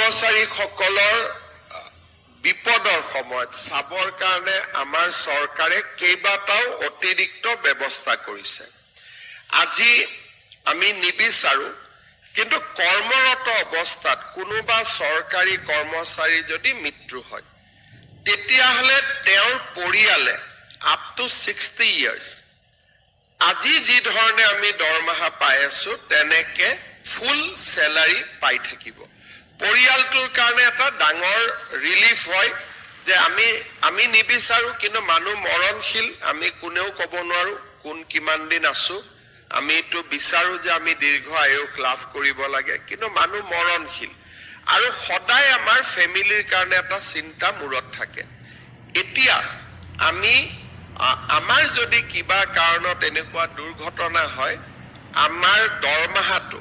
কৰ্মচাৰীসকলৰ বিপদৰ সময়ত চাবৰ কাৰণে আমাৰ চৰকাৰে কেইবাটাও অতিৰিক্ত ব্যৱস্থা কৰিছে। আজি আমি নিবিচাৰো, কিন্তু কৰ্মৰত অৱস্থাত কোনোবা চৰকাৰী কৰ্মচাৰী যদি মৃত্যু হয়, তেতিয়াহ'লে তেওঁৰ পৰিয়ালে আপ টু 60 years আজি যি ধৰণে আমি দৰমহা পাই আছো তেনেকে ফুল চেলাৰী পাই থাকিব। পৰিয়ালটোৰ কাৰণে এটা ডাঙৰ ৰিলিফ হয় যে আমি নিবিচাৰো, কিন্তু মানুহ মৰণশীল, আমি কোনেও ক'ব নোৱাৰো কোন কিমান দিন আছো। আমিতো বিচাৰো যে আমি দীৰ্ঘ আয়ুস লাভ কৰিব লাগে, কিন্তু মানুহ মৰণশীল আৰু সদায় আমাৰ ফেমিলিৰ কাৰণে এটা চিন্তা মূৰত থাকে। এতিয়া আমাৰ যদি কিবা কাৰণত এনেকুৱা দুৰ্ঘটনা হয়, আমাৰ দৰমহাটো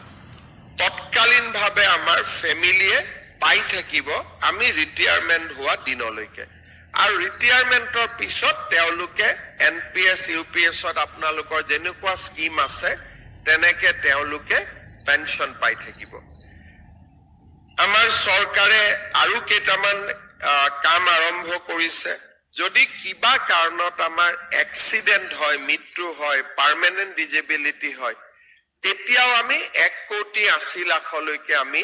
তৎকালীনভাৱে আমাৰ ফেমিলিয়ে পাই থাকিব আমি ৰিটায়াৰমেণ্ট হোৱা দিনলৈকে। আৰু ৰিটায়াৰমেণ্টৰ পিছত তেওঁলোকে NPS UPSত আপোনালোকৰ যেনেকুৱা স্কিম আছে তেনেকে তেওঁলোকে পেঞ্চন পাই থাকিব। আমাৰ চৰকাৰে আৰু কেইটামান কাম আৰম্ভ কৰিছে। যদি কিবা কাৰণত আমাৰ এক্সিডেণ্ট হয়, মৃত্যু হয়, পাৰ্মানেণ্ট ডিজেবিলিটি হয়, তেতিয়াও আমি 1,80,00,000লৈকে আমি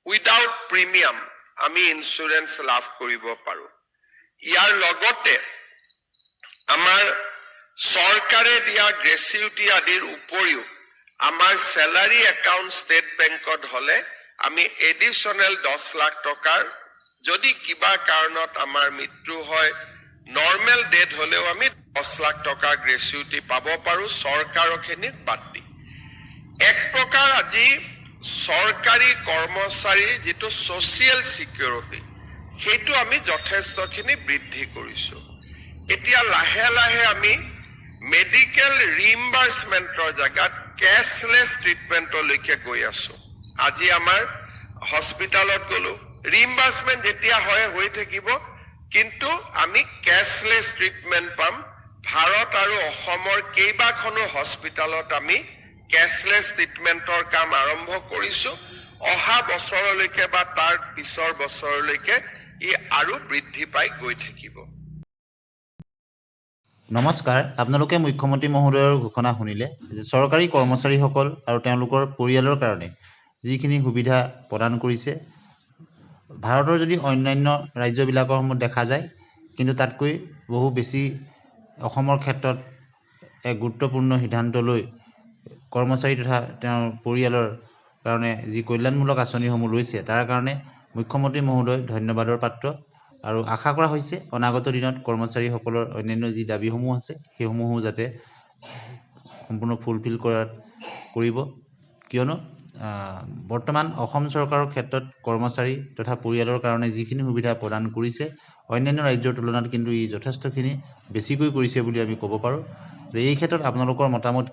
উইদাউট প্ৰিমিয়াম আমি ইন্সুৰেন্স লাভ কৰিব পাৰো। ইয়াৰ লগতে আমাৰ চৰকাৰে দিয়া গ্ৰেচুইটি আদিৰ উপৰিও আমাৰ চেলাৰী একাউণ্ট ষ্টেট বেংকত হলে আমি এডিশ্যনেল 10 লাখ টকাৰ, যদি কিবা কাৰণত আমাৰ মৃত্যু হয়, নৰ্মেল ডেথ হলেও আমি 10 লাখ টকা গ্ৰেচুইটি পাব পাৰো চৰকাৰখিনিক বাদ দি। এক প্ৰকাৰ আজি চৰকাৰী কৰ্মচাৰীৰ যিটো ছ'চিয়েল চিকিউৰিটি, সেইটো আমি যথেষ্টখিনি বৃদ্ধি কৰিছো। এতিয়া লাহে লাহে আমি মেডিকেল ৰিইম্বাৰ্চমেণ্টৰ জেগাত কেছলেছ ট্ৰিটমেণ্টলৈকে গৈ আছো। আজি আমাৰ হস্পিটালত গলো, ৰিইম্বাৰ্চমেণ্ট যেতিয়া হৈ থাকিব, কিন্তু আমি কেছলেছ ট্ৰিটমেণ্ট পাম। ভাৰত আৰু অসমৰ কেইবাখনো হস্পিটালত আমি কেছলেছ ট্ৰিটমেণ্টৰ কাম আৰম্ভ কৰিছো। অহা বছৰলৈকে বা তাৰ পিছৰ বছৰলৈকে ই আৰু বৃদ্ধি পাই গৈ থাকিব। নমস্কাৰ, আপোনালোকে মুখ্যমন্ত্ৰী মহোদয়ৰ ঘোষণা শুনিলে যে চৰকাৰী কৰ্মচাৰীসকল আৰু তেওঁলোকৰ পৰিয়ালৰ কাৰণে যিখিনি সুবিধা প্ৰদান কৰিছে, ভাৰতৰ যদি অন্যান্য ৰাজ্যবিলাকৰসমূহ দেখা যায়, কিন্তু তাতকৈ বহু বেছি অসমৰ ক্ষেত্ৰত এক গুৰুত্বপূৰ্ণ সিদ্ধান্ত লৈ কৰ্মচাৰী তথা তেওঁৰ পৰিয়ালৰ কাৰণে যি কল্যাণমূলক আঁচনিসমূহ লৈছে, তাৰ কাৰণে মুখ্যমন্ত্ৰী মহোদয় ধন্যবাদৰ পাত্ৰ। আৰু আশা কৰা হৈছে অনাগত দিনত কৰ্মচাৰীসকলৰ অন্যান্য যি দাবীসমূহ আছে সেইসমূহো যাতে সম্পূৰ্ণ ফুলফিল কৰিব, কিয়নো বৰ্তমান অসম চৰকাৰৰ ক্ষেত্ৰত কৰ্মচাৰী তথা পৰিয়ালৰ কাৰণে যিখিনি সুবিধা প্ৰদান কৰিছে, অন্যান্য ৰাজ্যৰ তুলনাত কিন্তু ই যথেষ্টখিনি বেছিকৈ কৰিছে বুলি আমি ক'ব পাৰোঁ। এই ক্ষেত্ৰত আপোনালোকৰ মতামত